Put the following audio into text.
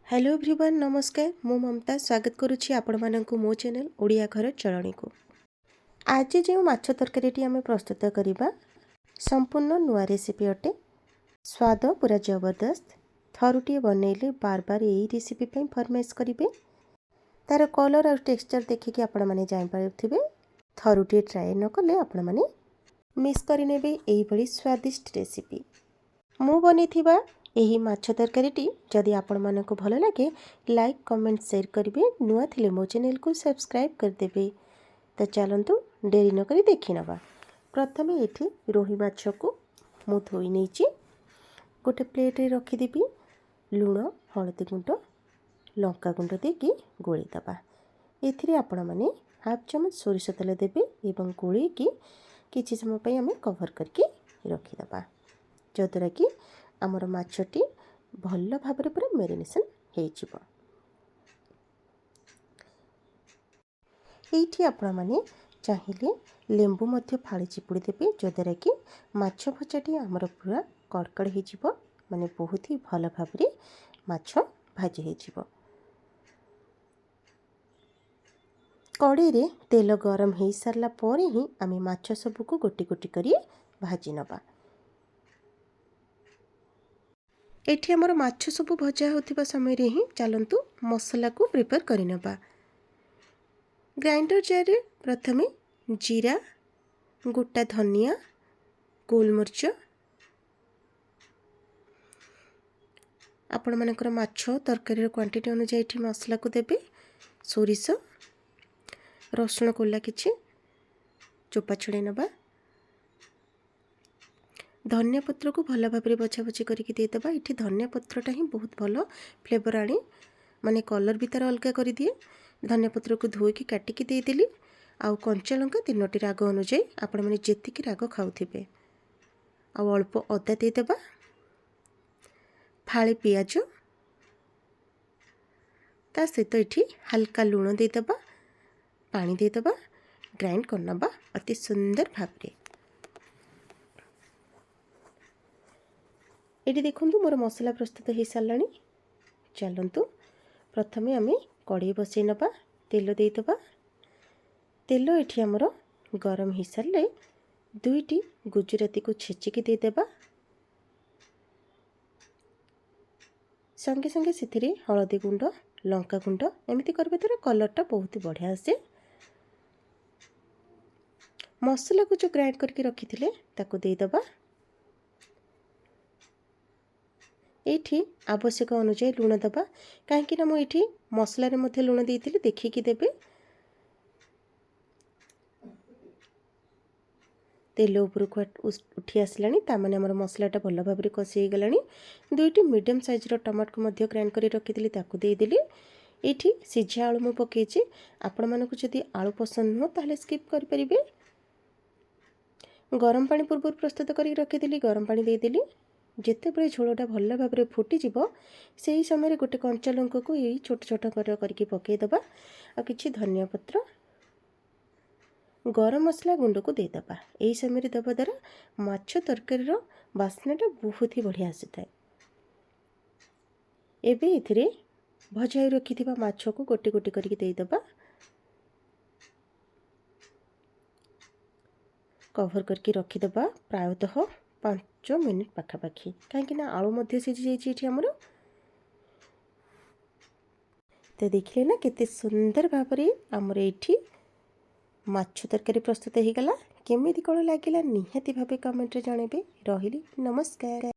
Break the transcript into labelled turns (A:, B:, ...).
A: Hello everyone नमस्कार मु ममता स्वागत करुच्ची आपण मानक मो चैनल ओडिया घर चलणी को। आज जो माछ तरकारी आम प्रस्तुत करवा संपूर्ण नुआ रेसिपी अटे। स्वाद पूरा जबरदस्त। थरुटे बनइले बार बार यही रेसिपी फरमाइश करेंगे। तार कलर और टेक्सचर देखिए आपण मैंने जापे थरुटे ट्राए न कले आपण मैंने मिस करे यही स्वादिष्ट रेसिपी मु बनी यही माछ तरकारी जदि आपण मानक भल लगे लाइक कमेंट शेयर करेंगे। नुआ थिले मो चैनल को सब्सक्राइब करदेवे। तो चलतु डेरी नक देखी नवा। प्रथम ये रोही माछ को मु धोई नहीं गोटे प्लेट रे रखीदेवी। लुण हलदी गुंड लंका गुंड देकी गोलीदबा। एथिरे आपण माने हाफ चमच सोरिष तेल देवे एवं गोली की किछि समय पई आमे कवर करके रखीदबा जद्वारा कि आमर माछटी भल भाव पूरा मेरिनेशन हो। ये आपण मैंने चाहिए लेंबू मध्य फाड़ी चिपुड़ी देवे जद्वारा कि माछ भजाटी आमर पूरा कड़कड़ हो माने बहुत ही भल भाव माछ भाजी हो। कड़े रे तेल गरम हो सारा पर ही आम माछ सबको गोटी गोटी करी भाजी नबा। एठी हमर माछ सब भजा होतिबा समय रे ही चलंतु मसला को प्रिपेयर करि नबा। ग्राइंडर जार रे प्रथमे जीरा गोटा धनिया गोलमरिच आपण मानकर माछ तरकारी क्वांटिटी अनुसार एठी मसला को देबे। सोरिष रसुण कोला किछि चोपा छुड़े नबा। धनिया पत्र को भल भाव में बछा बछी करके देदेबा। ये धनिया पत्रटा ही बहुत भल फ्लेवर आने माने कलर भी तार अलग कर दिए। धनिया पत्र को धोईकी काटिकी देदेली। आउ कंचा लंका 3टी राग अनुजाई आपण मैंने जेतिकी राग खाऊे आउ अल्प अदा देदेबा। फाळे पियाज ता सहित ये हल्का लुण देदेबा पानी देदेबा ग्राइंड करनबा अति सुंदर भाव में। ये देखु मोर मसला प्रस्तुत हो सारा। चलतु प्रथमे आम कड़े बसई नबा तेल देदेबा। तेल ये आमर गरम हो सारे 2टी गुजराती को छेचिकी देदेबा। संगे संगे से हलदी गुंड लंका गुंड एमती करबे द्वारा कलरटा बहुत बढ़िया आसे। मसला को जो ग्राइंड करके रखी थे ताको देदेबा। ये आवश्यक अनुसार लुण दबा कहीं मुझे मसलार लुण देती देखिकी देवे। तेल उपरको उठी आसला ताने आम मसलाटा भल भाव में कषि गला। 2टी मीडियम साइज टमाटो को ग्राइंड कर रखी देदेली। ये सीझा आलू मुझे पकई आपण मानक जदि आलू पसंद नुह ताले स्किप करें। गरम पानी पूर्व प्रस्तुत कर रखीदी गरम पानी देदेली। जिते बड़े झोलटा भल भाव में फुटीज से ही समय गोटे कंचा लंक को यही छोट छोट करके पकईदबा। आ कि धनिया पत्र गरम मसला गुंड को देदेबा। यही समय देवा द्वारा माछ तरकारी बास्नाटा बहुत ही बढ़िया आसी था। एबे इथिरे भजाई रखी माछ को गोटी गोटी करके देदेबा। कवर करके रखीदबा प्रायतः 5 मिनिट पाखापाखि कहीं आलू मध्य सीझी जाइए आमर। तो देखिए ना केते सुंदर भाव में आमर ये माछ तरकारी प्रस्तुत हो गला। केमिति कौन लगिला निहाती भावे कमेंट रे जनइबे। रहिली नमस्कार।